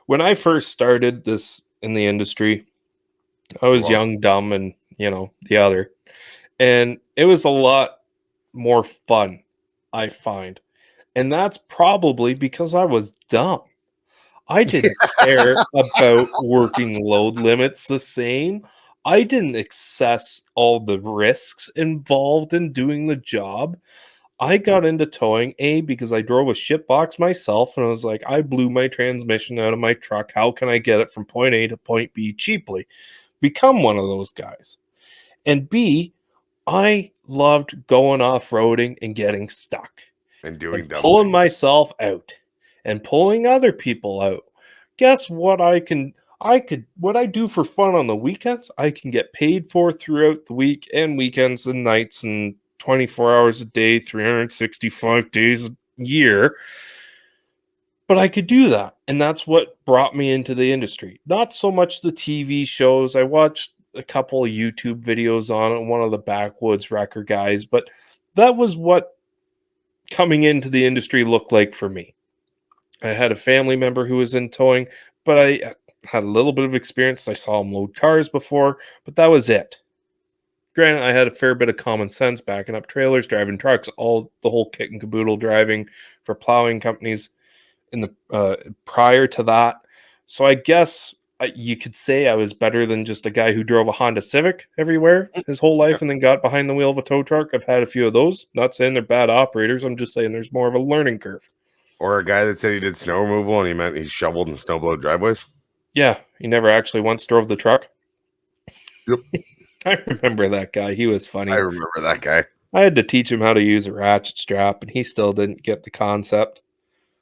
when I first started this in the industry, I was young, dumb, and the other. And it was a lot more fun, I find. And that's probably because I was dumb. I didn't care about working load limits the same. I didn't assess all the risks involved in doing the job. I got into towing, because I drove a shit box myself, and I was like, I blew my transmission out of my truck. How can I get it from point A to point B cheaply? Become one of those guys. And B, I loved going off-roading and getting stuck. And doing And dumb pulling things. myself out and pulling other people out. Guess what what I do for fun on the weekends, I can get paid for throughout the week and weekends and nights and 24 hours a day, 365 days a year. But I could do that. And that's what brought me into the industry. Not so much the TV shows. I watched a couple of YouTube videos on it, one of the backwoods wrecker guys, but that was what coming into the industry looked like for me. I had a family member who was in towing, but I had a little bit of experience. I saw him load cars before, but that was it. Granted, I had a fair bit of common sense backing up trailers, driving trucks, the whole kit and caboodle, driving for plowing companies in the prior to that. So I guess you could say I was better than just a guy who drove a Honda Civic everywhere his whole life and then got behind the wheel of a tow truck. I've had a few of those. Not saying they're bad operators. I'm just saying there's more of a learning curve. Or a guy that said he did snow removal and he meant he shoveled and snowblowed driveways. Yeah, he never actually once drove the truck. Yep. I remember that guy. He was funny. I remember that guy. I had to teach him how to use a ratchet strap, and he still didn't get the concept.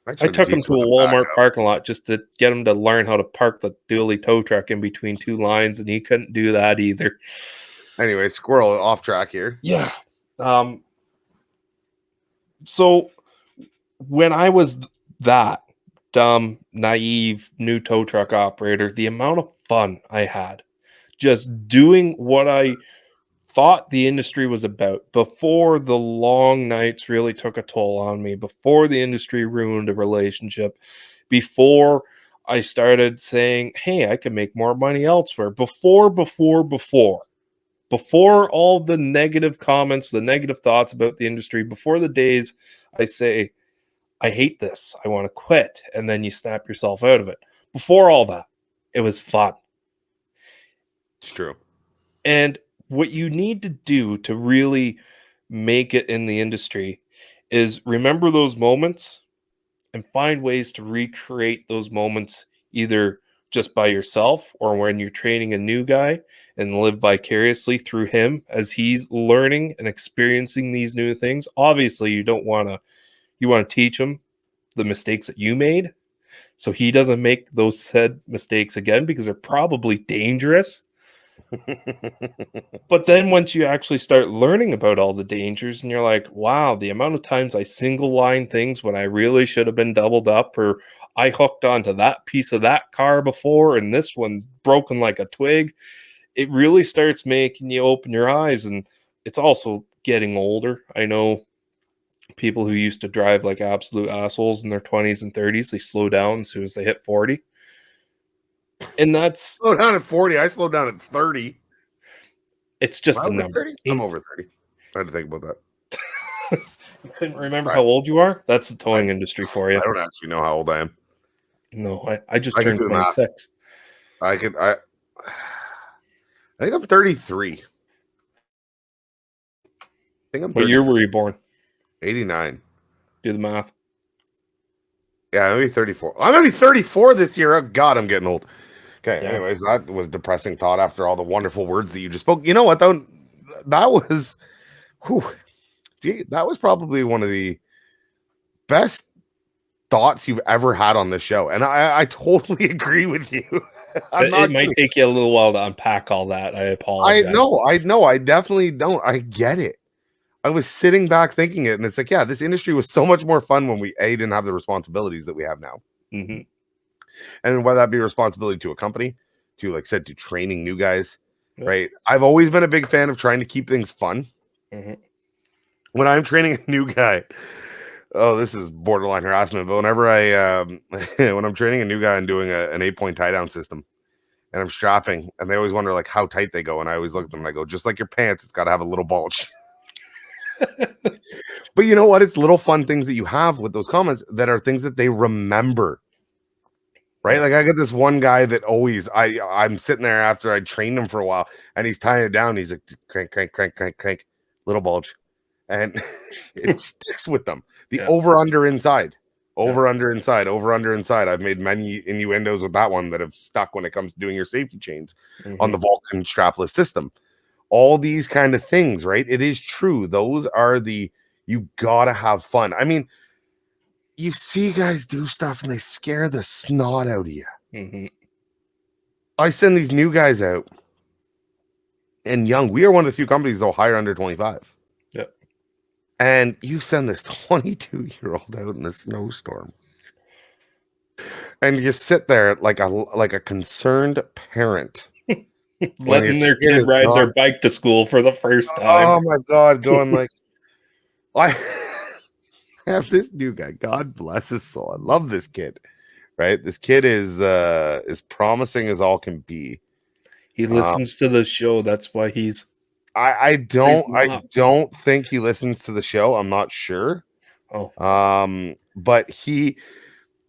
I took him to a Walmart parking lot just to get him to learn how to park the dually tow truck in between two lines, and he couldn't do that either. Anyway, squirrel off track here. Yeah. So when I was that dumb, naive, new tow truck operator, the amount of fun I had just doing what I thought the industry was about before the long nights really took a toll on me, before the industry ruined a relationship, before I started saying, hey, I could make more money elsewhere, before all the negative comments, the negative thoughts about the industry, before the days I say, I hate this, I want to quit, and then you snap yourself out of it. Before all that, it was fun. It's true. And what you need to do to really make it in the industry is remember those moments and find ways to recreate those moments either just by yourself or when you're training a new guy and live vicariously through him as he's learning and experiencing these new things. Obviously, you want to teach him the mistakes that you made so he doesn't make those said mistakes again because they're probably dangerous. But then once you actually start learning about all the dangers and you're like, wow, the amount of times I single line things when I really should have been doubled up, or I hooked onto that piece of that car before and this one's broken like a twig, it really starts making you open your eyes. And it's also getting older. I know people who used to drive like absolute assholes in their 20s and 30s, they slow down as soon as they hit 40. And that's slow down at 40. I slowed down at 30. It's just a number. 30? I'm over 30. I had to think about that. You couldn't remember how old you are? That's the towing industry for you. I don't actually know how old I am. No, I just turned 26. I think I'm 33. I think I'm What year 33. were you born? 89. Do the math. Yeah, maybe 34. I'm gonna be 34 this year. Oh God, I'm getting old. Okay, Yeah. anyways, that was depressing thought after all the wonderful words that you just spoke. You know what though? That was that was probably one of the best thoughts you've ever had on this show. And I totally agree with you. It might take you a little while to unpack all that. I apologize. I know. I definitely don't. I get it. I was sitting back thinking it, and it's like, yeah, this industry was so much more fun when we didn't have the responsibilities that we have now. Mm-hmm. And whether that be responsibility to a company, to like I said, to training new guys, Yep. right? I've always been a big fan of trying to keep things fun. Mm-hmm. When I'm training a new guy, oh, this is borderline harassment, but whenever I when I'm training a new guy and doing an 8-point tie down system, and I'm strapping, and they always wonder like how tight they go, and I always look at them and I go, just like your pants, it's got to have a little bulge. But you know what? It's little fun things that you have with those comments that are things that they remember. Right? Yeah. Like I get this one guy that always I'm sitting there after I trained him for a while, and he's tying it down. He's like crank, little bulge. And it sticks with them. The over under inside. Over under inside. I've made many innuendos with that one that have stuck when it comes to doing your safety chains on the Vulcan strapless system. All these kind of things, right? It is true. Those are you gotta have fun. I mean, you see guys do stuff and they scare the snot out of you. Mm-hmm. I send these new guys out, and young. We are one of the few companies that'll hire under 25. Yep. And you send this 22-year-old out in a snowstorm, and you sit there like a concerned parent. Letting their kid ride their bike to school for the first time. Oh my God, going like, I have this new guy. God bless his soul. I love this kid. Right, this kid is promising as all can be. He listens to the show. That's why he's. I don't think he listens to the show. I'm not sure. Oh. But the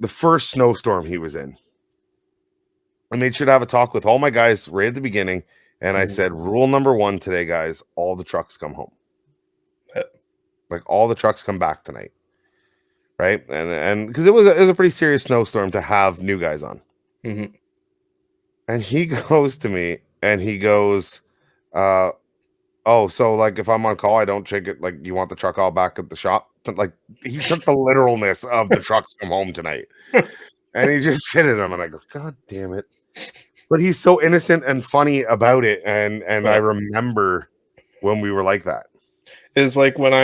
first snowstorm he was in, I made sure to have a talk with all my guys right at the beginning, and I said, rule number 1 today, guys, all the trucks come home. Like all the trucks come back tonight. Right. And because it was a pretty serious snowstorm to have new guys on. Mm-hmm. And he goes to me and he goes, oh, so like if I'm on call, I don't check it. Like you want the truck all back at the shop? But like he took the literalness of the trucks come home tonight. And he just said it. And I go, God damn it. But he's so innocent and funny about it. And I remember when we were like that. It's like when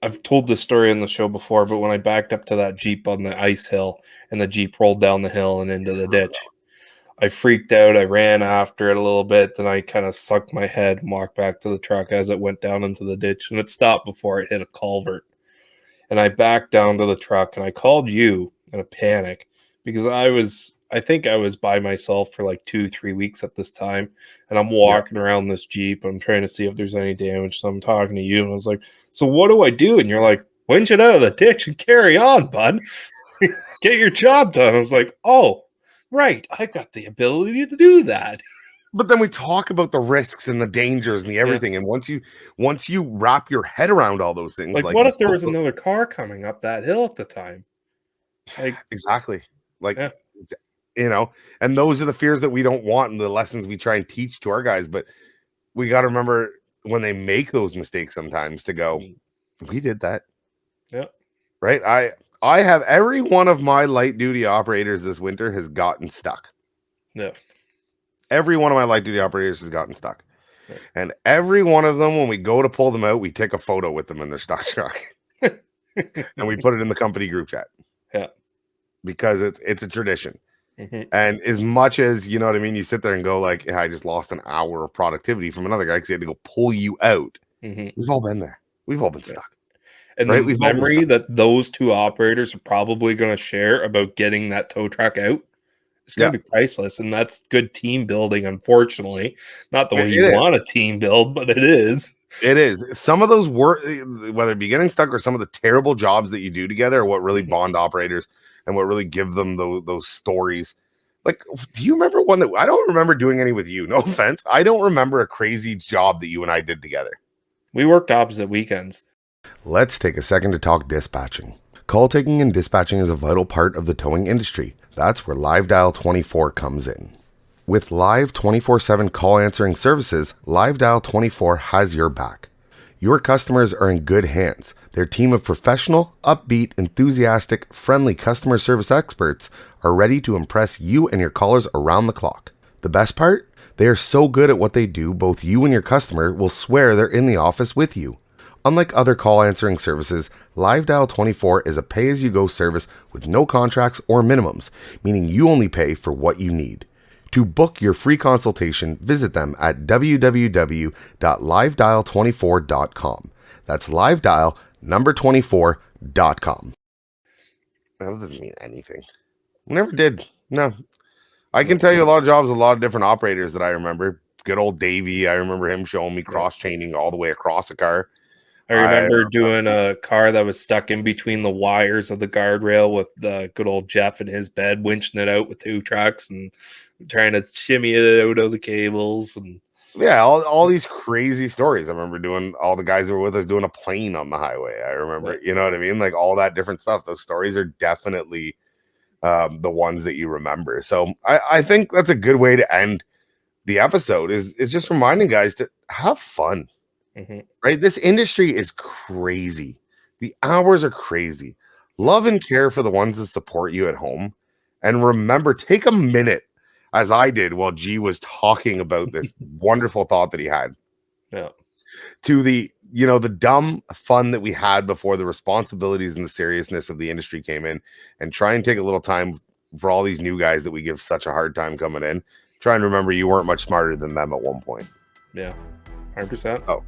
I've told this story on the show before, but when I backed up to that Jeep on the ice hill and the Jeep rolled down the hill and into the ditch, I freaked out. I ran after it a little bit. Then I kind of sucked my head and walked back to the truck as it went down into the ditch, and it stopped before it hit a culvert. And I backed down to the truck and I called you in a panic because I think I was by myself for like 2-3 weeks at this time. And I'm walking around this Jeep. I'm trying to see if there's any damage. So I'm talking to you and I was like, so what do I do? And you're like, winch it out of the ditch and carry on, bud. Get your job done. I was like, oh, right. I've got the ability to do that. But then we talk about the risks and the dangers and the everything. And once you wrap your head around all those things, like what if there was another car coming up that hill at the time? Like exactly. Like you know, and those are the fears that we don't want and the lessons we try and teach to our guys. But we got to remember when they make those mistakes sometimes to go, we did that. Yeah. Right. I have every one of my light duty operators this winter has gotten stuck. Yeah. Every one of my light duty operators has gotten stuck. Yeah. And every one of them, when we go to pull them out, we take a photo with them in their stock truck. And we put it in the company group chat. Yeah. Because it's a tradition. And as much as, you know what I mean, you sit there and go like, yeah, I just lost an hour of productivity from another guy because he had to go pull you out. We've all been there. We've all been stuck. And right? The memory that those two operators are probably going to share about getting that tow truck out, it's going to be priceless. And that's good team building, unfortunately. Not the way you want a team build, but it is. It is. Some of those work, whether it be getting stuck or some of the terrible jobs that you do together, are what really bond operators and what really give them those stories Like, do you remember one that I don't remember doing any with you? No offense. I don't remember a crazy job that you and I did together. We worked opposite weekends. Let's take a second to talk dispatching. Call taking and dispatching is a vital part of the towing industry. That's where Live Dial 24 comes in. With live 24/7 call answering services, Live Dial 24 has your back. Your customers are in good hands. Their team of professional, upbeat, enthusiastic, friendly customer service experts are ready to impress you and your callers around the clock. The best part? They are so good at what they do, both you and your customer will swear they're in the office with you. Unlike other call answering services, Live Dial 24 is a pay-as-you-go service with no contracts or minimums, meaning you only pay for what you need. To book your free consultation, visit them at www.livedial24.com. That's livedial24.com. That doesn't mean anything. Never did. No. I can tell you a lot of jobs, a lot of different operators that I remember. Good old Davey. I remember him showing me cross-chaining all the way across a car. I remember doing a car that was stuck in between the wires of the guardrail with the good old Jeff in his bed, winching it out with 2 trucks and trying to shimmy it out of the cables. And yeah, all these crazy stories. I remember doing, all the guys that were with us doing a plane on the highway. I remember, you know what I mean? Like all that different stuff. Those stories are definitely the ones that you remember. So I think that's a good way to end the episode is just reminding guys to have fun. Right? This industry is crazy. The hours are crazy. Love and care for the ones that support you at home. And remember, take a minute, as I did while G was talking about this wonderful thought that he had. Yeah. To the, the dumb fun that we had before the responsibilities and the seriousness of the industry came in, and try and take a little time for all these new guys that we give such a hard time coming in. Try and remember you weren't much smarter than them at one point. Yeah. 100%. Oh.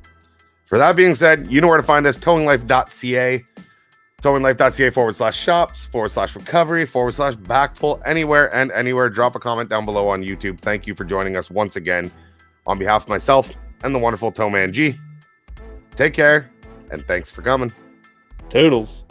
For that being said, you know where to find us, towinglife.ca, towinglife.ca/shops/recovery/BakPul, anywhere. Drop a comment down below on YouTube. Thank you for joining us once again. On behalf of myself and the wonderful TowManG, take care, and thanks for coming. Toodles.